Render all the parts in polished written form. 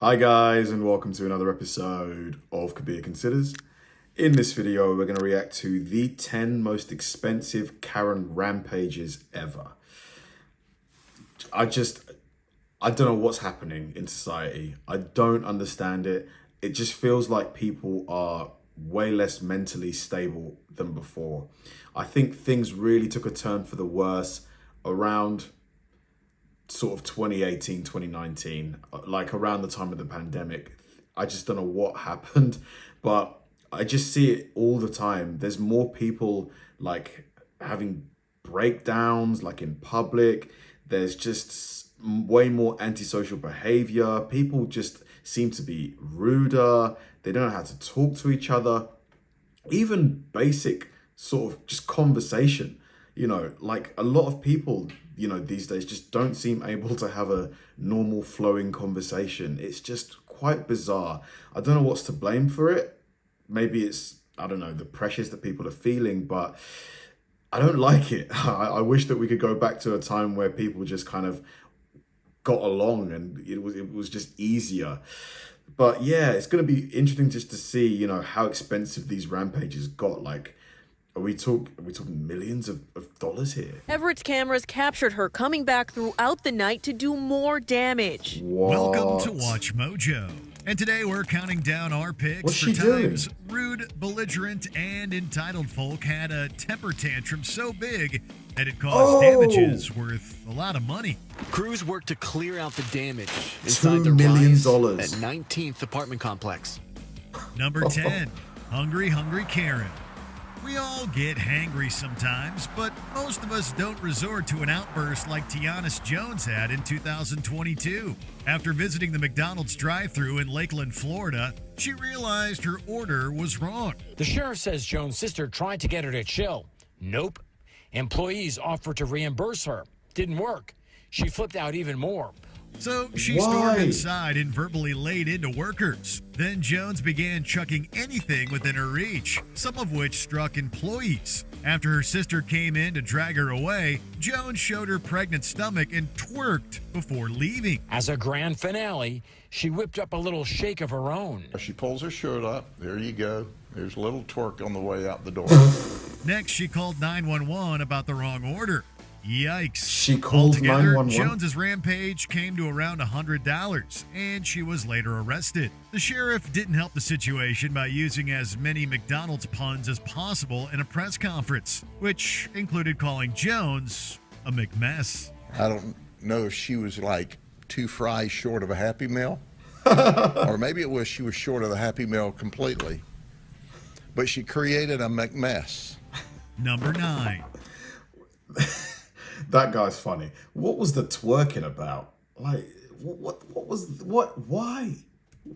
Hi guys, and welcome to another episode of Kabir Considers. In this video, we're going to react to the 10 most expensive Karen rampages ever. I don't know what's happening in society. I don't understand it. It just feels like people are way less mentally stable than before. I think things really took a turn for the worse around sort of 2018, 2019, like around the time of the pandemic. I just don't know what happened, but I just see it all the time. There's more people like having breakdowns like in public. There's just way more antisocial behavior. People just seem to be ruder. They don't know how to talk to each other. Even basic sort of just conversation, like a lot of people, these days just don't seem able to have a normal flowing conversation. It's just quite bizarre. I don't know what's to blame for it. Maybe it's, I don't know, the pressures that people are feeling, but I don't like it. I wish that we could go back to a time where people just kind of got along and it was just easier. But yeah, it's going to be interesting just to see, how expensive these rampages got. Like, are we talking millions of dollars here? Everett's cameras captured her coming back throughout the night to do more damage. What? Welcome to Watch Mojo. And today we're counting down our picks What's for she times doing? rude, belligerent, and entitled folk had a temper tantrum so big that it caused damages worth a lot of money. Crews worked to clear out the damage inside $2 the million Rise at 19th apartment complex. Number 10, Hungry Karen. We all get hangry sometimes, but most of us don't resort to an outburst like Tiana Jones had in 2022. After visiting the McDonald's drive-thru in Lakeland, Florida, she realized her order was wrong. The sheriff says Jones' sister tried to get her to chill. Nope. Employees offered to reimburse her. Didn't work. She flipped out even more. So she stormed inside and verbally laid into workers. Then Jones began chucking anything within her reach, some of which struck employees. After her sister came in to drag her away, Jones showed her pregnant stomach and twerked before leaving. As a grand finale, she whipped up a little shake of her own. She pulls her shirt up. There you go. There's a little twerk on the way out the door. Next, she called 911 about the wrong order. Yikes. She called Altogether, 911? Jones's rampage came to around $100, and she was later arrested. The sheriff didn't help the situation by using as many McDonald's puns as possible in a press conference, which included calling Jones a McMess. I don't know if she was like 2 fries short of a Happy Meal, or maybe it was she was short of the Happy Meal completely, but she created a McMess. Number 9. That guy's funny. What was the twerking about? Like, why?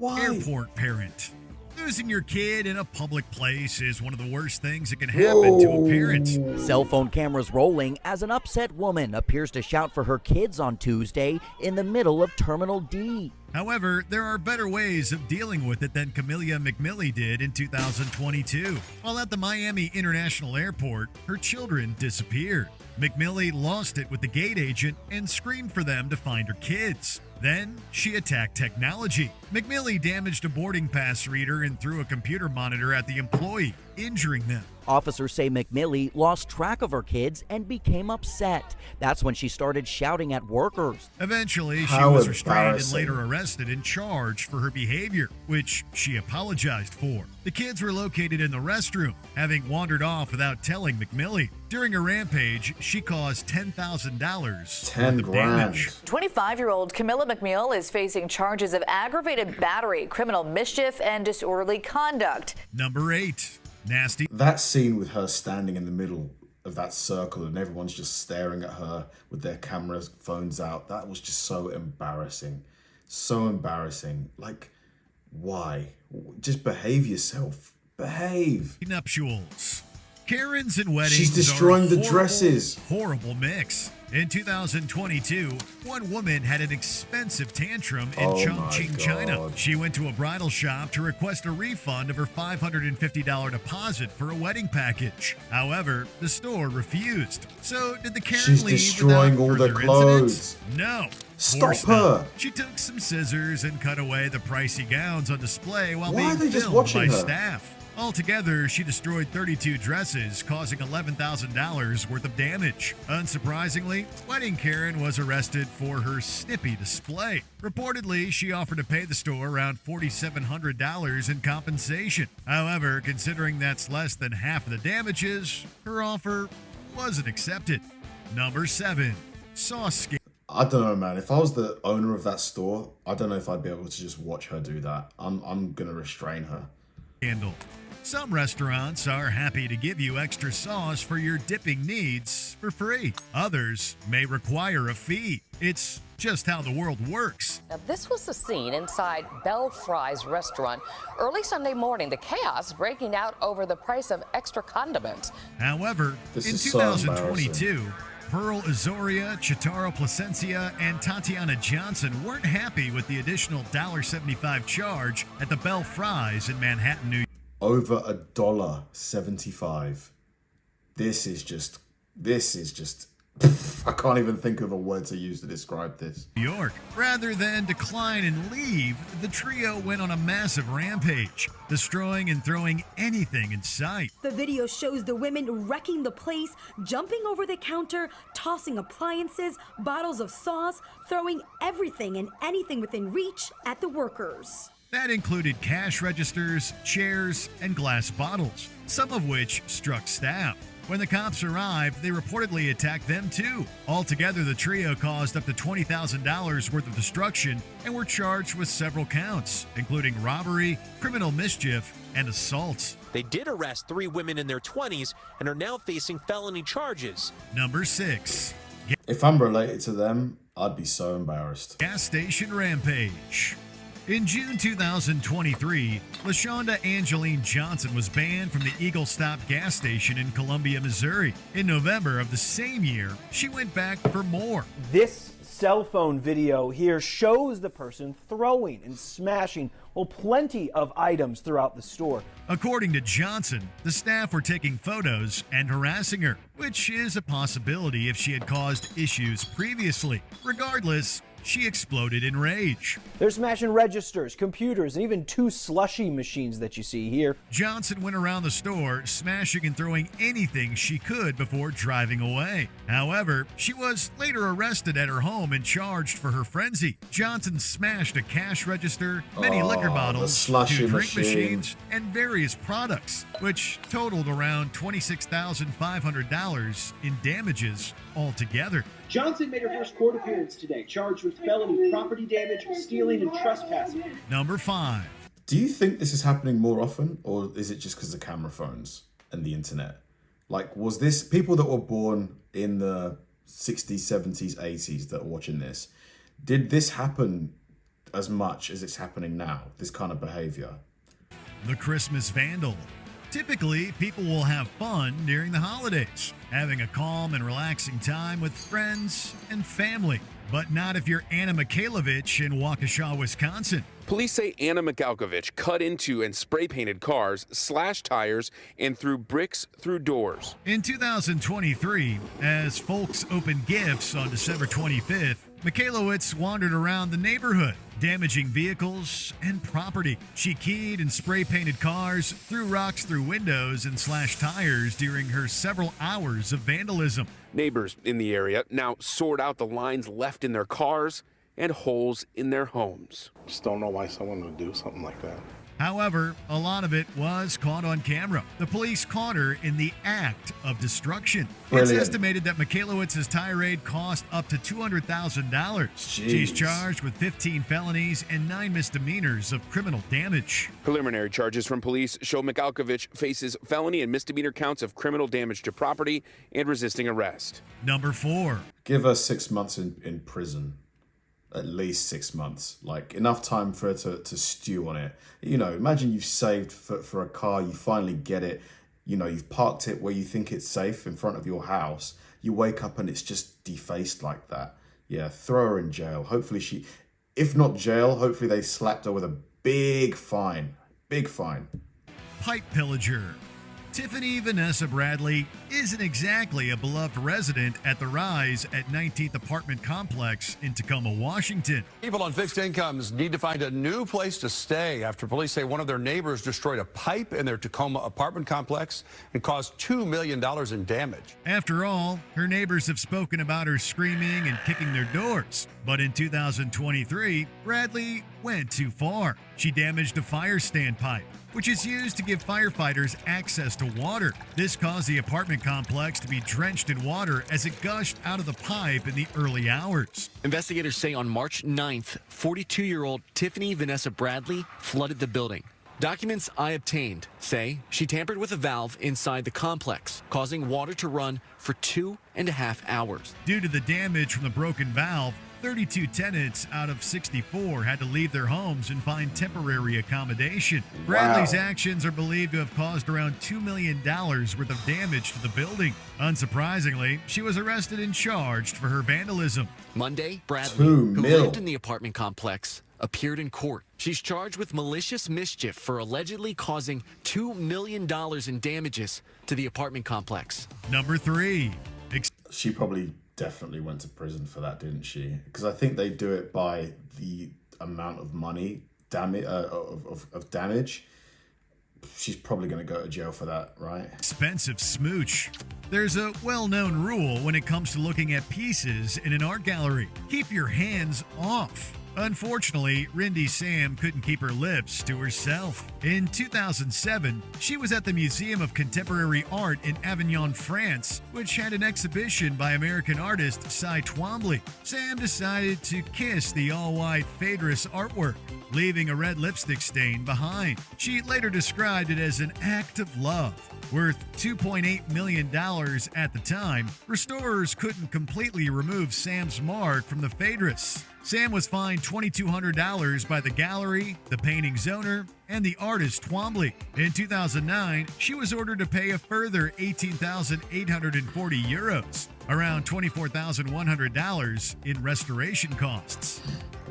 Airport parent. Losing your kid in a public place is one of the worst things that can happen to a parent. Cell phone cameras rolling as an upset woman appears to shout for her kids on Tuesday in the middle of Terminal D. However, there are better ways of dealing with it than Camellia McMillie did in 2022. While at the Miami International Airport, her children disappeared. McMillie lost it with the gate agent and screamed for them to find her kids. Then she attacked technology. McMillie damaged a boarding pass reader and threw a computer monitor at the employee, injuring them. Officers say McMillie lost track of her kids and became upset. That's when she started shouting at workers. Eventually, she How was restrained and embarrassing. later arrested and charged for her behavior, which she apologized for. The kids were located in the restroom, having wandered off without telling McMillie. During her rampage, she caused $10,000 $10 worth of damage. grand. 25-year-old Camilla McNeil is facing charges of aggravated battery, criminal mischief, and disorderly conduct. Number 8. Nasty. That scene with her standing in the middle of that circle and everyone's just staring at her with their cameras, phones out. That was just so embarrassing. So embarrassing. Like, why? Just behave yourself. Behave. Nuptials. Karens and weddings. She's destroying are a the horrible, dresses. Horrible mix. In 2022, one woman had an expensive tantrum in Oh Chongqing, my China. God. She went to a bridal shop to request a refund of her $550 deposit for a wedding package. However, the store refused. So did the Karen She's leave destroying without all the further clothes. incident? No. Stop Forced her! out. She took some scissors and cut away the pricey gowns on display while Why are being they just filmed watching by her? staff. Altogether, she destroyed 32 dresses, causing $11,000 worth of damage. Unsurprisingly, Wedding Karen was arrested for her snippy display. Reportedly, she offered to pay the store around $4,700 in compensation. However, considering that's less than half of the damages, her offer wasn't accepted. Number 7. Sauce scam. I don't know, man. If I was the owner of that store, I don't know if I'd be able to just watch her do that. I'm gonna restrain her. Scandal. Some restaurants are happy to give you extra sauce for your dipping needs for free. Others may require a fee. It's just how the world works. Now, this was the scene inside Bell Fry's restaurant early Sunday morning. The chaos breaking out over the price of extra condiments. However, This in is so 2022, Pearl Azoria, Chitaro Placencia, and Tatiana Johnson weren't happy with the additional $1.75 charge at the Bell Fry's in Manhattan, New York. Over $1.75. This is just I can't even think of a word to use to describe this. New York. Rather than decline and leave, the trio went on a massive rampage, destroying and throwing anything in sight. The video shows the women wrecking the place, jumping over the counter, tossing appliances, bottles of sauce, throwing everything and anything within reach at the workers. That included cash registers, chairs, and glass bottles, some of which struck staff. When the cops arrived, they reportedly attacked them too. Altogether, the trio caused up to $20,000 worth of destruction and were charged with several counts, including robbery, criminal mischief, and assault. They did arrest 3 women in their 20s and are now facing felony charges. Number 6. If I'm related to them, I'd be so embarrassed. Gas station rampage. In June 2023, LaShonda Angeline Johnson was banned from the Eagle Stop gas station in Columbia, Missouri. In November of the same year, she went back for more. This cell phone video here shows the person throwing and smashing, plenty of items throughout the store. According to Johnson, the staff were taking photos and harassing her, which is a possibility if she had caused issues previously. Regardless, she exploded in rage. They're smashing registers, computers, and even 2 slushy machines that you see here. Johnson went around the store, smashing and throwing anything she could before driving away. However, she was later arrested at her home and charged for her frenzy. Johnson smashed a cash register, many liquor bottles, 2 drink machines, and various products, which totaled around $26,500 in damages altogether. Johnson made her first court appearance today, charged with felony property damage, stealing, and trespassing. Number 5. Do you think this is happening more often, or is it just because of camera phones and the internet? Like, was this people that were born in the 60s, 70s, 80s that are watching this? Did this happen as much as it's happening now, this kind of behavior? The Christmas vandal. Typically, people will have fun during the holidays, having a calm and relaxing time with friends and family. But not if you're Anna Mikhailovich in Waukesha, Wisconsin. Police say Anna Mikhailovich cut into and spray painted cars, slashed tires, and threw bricks through doors. In 2023, as folks opened gifts on December 25th, Mikhailovich wandered around the neighborhood, damaging vehicles and property. She keyed and spray painted cars, threw rocks through windows, and slashed tires during her several hours of vandalism. Neighbors in the area now sort out the lines left in their cars and holes in their homes. Just don't know why someone would do something like that. However, a lot of it was caught on camera. The police caught her in the act of destruction. Brilliant. It's estimated that Mikhailowicz's tirade cost up to $200,000. She's charged with 15 felonies and 9 misdemeanors of criminal damage. Preliminary charges from police show Mikhailovich faces felony and misdemeanor counts of criminal damage to property and resisting arrest. Number 4. Give her 6 months in prison. At least 6 months, like enough time for her to stew on it. You know, imagine you've saved for a car, you finally get it, you know, you've parked it where you think it's safe in front of your house. You wake up and it's just defaced like that. Yeah, throw her in jail. Hopefully if not jail, hopefully they slapped her with a big fine. Big fine. Pipe pillager. Tiffany Vanessa Bradley isn't exactly a beloved resident at the Rise at 19th Apartment Complex in Tacoma, Washington. People on fixed incomes need to find a new place to stay after police say one of their neighbors destroyed a pipe in their Tacoma apartment complex and caused $2 million in damage. After all, her neighbors have spoken about her screaming and kicking their doors. But in 2023, Bradley went too far. She damaged a fire stand pipe, which is used to give firefighters access to water. This caused the apartment complex to be drenched in water as it gushed out of the pipe in the early hours. Investigators say on March 9th, 42-year-old Tiffany Vanessa Bradley flooded the building. Documents I obtained say she tampered with a valve inside the complex, causing water to run for 2.5 hours. Due to the damage from the broken valve, 32 tenants out of 64 had to leave their homes and find temporary accommodation. Bradley's actions are believed to have caused around $2 million worth of damage to the building. Unsurprisingly, she was arrested and charged for her vandalism. Monday, Bradley, who lived in the apartment complex, appeared in court. She's charged with malicious mischief for allegedly causing $2 million in damages to the apartment complex. Number 3. She probably definitely went to prison for that, didn't she? Because I think they do it by the amount of money of damage. She's probably going to go to jail for that, right? Expensive smooch. There's a well-known rule when it comes to looking at pieces in an art gallery. Keep your hands off. Unfortunately, Rindy Sam couldn't keep her lips to herself. In 2007, she was at the Museum of Contemporary Art in Avignon, France, which had an exhibition by American artist Cy Twombly. Sam decided to kiss the all-white Phaedrus artwork, leaving a red lipstick stain behind. She later described it as an act of love. Worth $2.8 million at the time, restorers couldn't completely remove Sam's mark from the Phaedrus. Sam was fined $2,200 by the gallery, the painting's owner, and the artist Twombly. In 2009, she was ordered to pay a further 18,840 euros, around $24,100 in restoration costs.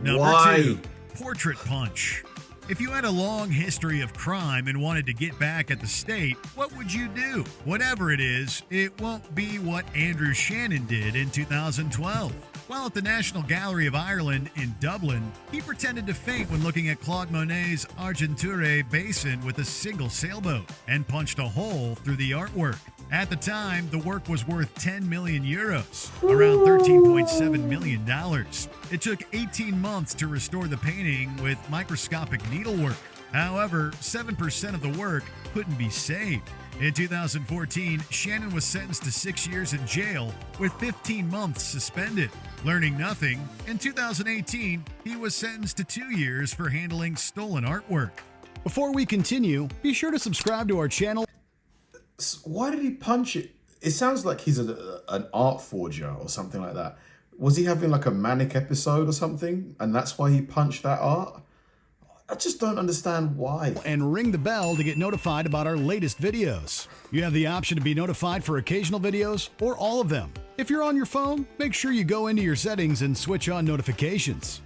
Number 2, portrait punch. If you had a long history of crime and wanted to get back at the state, what would you do? Whatever it is, it won't be what Andrew Shannon did in 2012. While at the National Gallery of Ireland in Dublin, he pretended to faint when looking at Claude Monet's Argenture basin with a single sailboat and punched a hole through the artwork. At the time, the work was worth 10 million euros, around $13.7 million. It took 18 months to restore the painting with microscopic needlework. However, 7% of the work couldn't be saved. In 2014, Shannon was sentenced to 6 years in jail with 15 months suspended. Learning nothing, in 2018, he was sentenced to 2 years for handling stolen artwork. Before we continue, be sure to subscribe to our channel. Why did he punch it? It sounds like he's an art forger or something like that. Was he having like a manic episode or something? And that's why he punched that art? I just don't understand why. And ring the bell to get notified about our latest videos. You have the option to be notified for occasional videos or all of them. If you're on your phone, make sure you go into your settings and switch on notifications.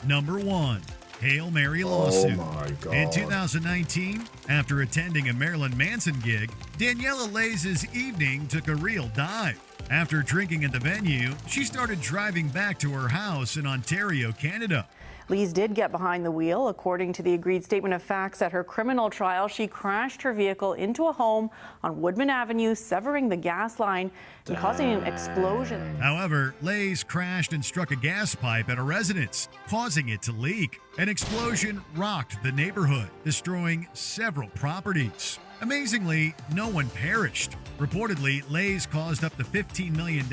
Number 1. Hail Mary lawsuit. Oh my God. In 2019, after attending a Marilyn Manson gig, Daniela Lays' evening took a real dive. After drinking at the venue, she started driving back to her house in Ontario, Canada. Lees did get behind the wheel. According to the agreed statement of facts at her criminal trial, she crashed her vehicle into a home on Woodman Avenue, severing the gas line and causing an explosion. However, Lays crashed and struck a gas pipe at a residence, causing it to leak. An explosion rocked the neighborhood, destroying several properties. Amazingly, no one perished. Reportedly, Lays caused up to $15 million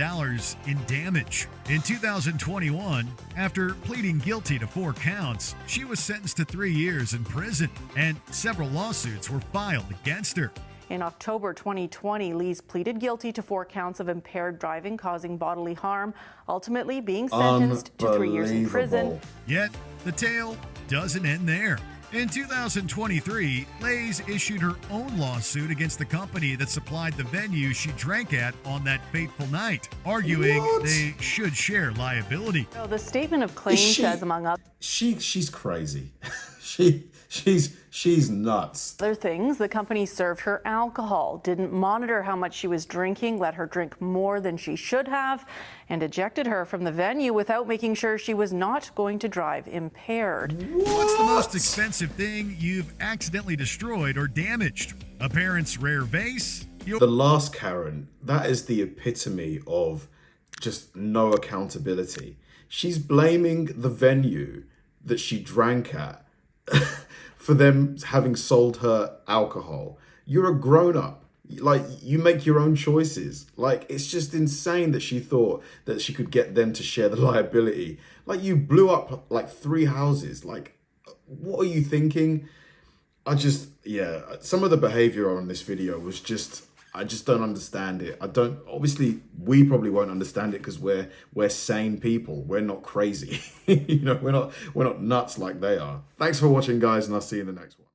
in damage. In 2021, after pleading guilty to 4 counts, she was sentenced to 3 years in prison, and several lawsuits were filed against her. In October 2020, Lees pleaded guilty to 4 counts of impaired driving causing bodily harm, ultimately being sentenced to 3 years in prison. Yet, the tale doesn't end there. In 2023, Lays issued her own lawsuit against the company that supplied the venue she drank at on that fateful night, arguing they should share liability. So the statement of claim says, among others, she's crazy. She's nuts. Other things, the company served her alcohol, didn't monitor how much she was drinking, let her drink more than she should have, and ejected her from the venue without making sure she was not going to drive impaired. What's the most expensive thing you've accidentally destroyed or damaged? A parent's rare vase? The last Karen, that is the epitome of just no accountability. She's blaming the venue that she drank at for them having sold her alcohol. You're a grown-up. Like, you make your own choices. Like, it's just insane that she thought that she could get them to share the liability. Like, you blew up like 3 houses. Like, what are you thinking? Some of the behavior on this video was I just don't understand it. Obviously, we probably won't understand it because we're sane people. We're not crazy. We're not nuts like they are. Thanks for watching, guys, and I'll see you in the next one.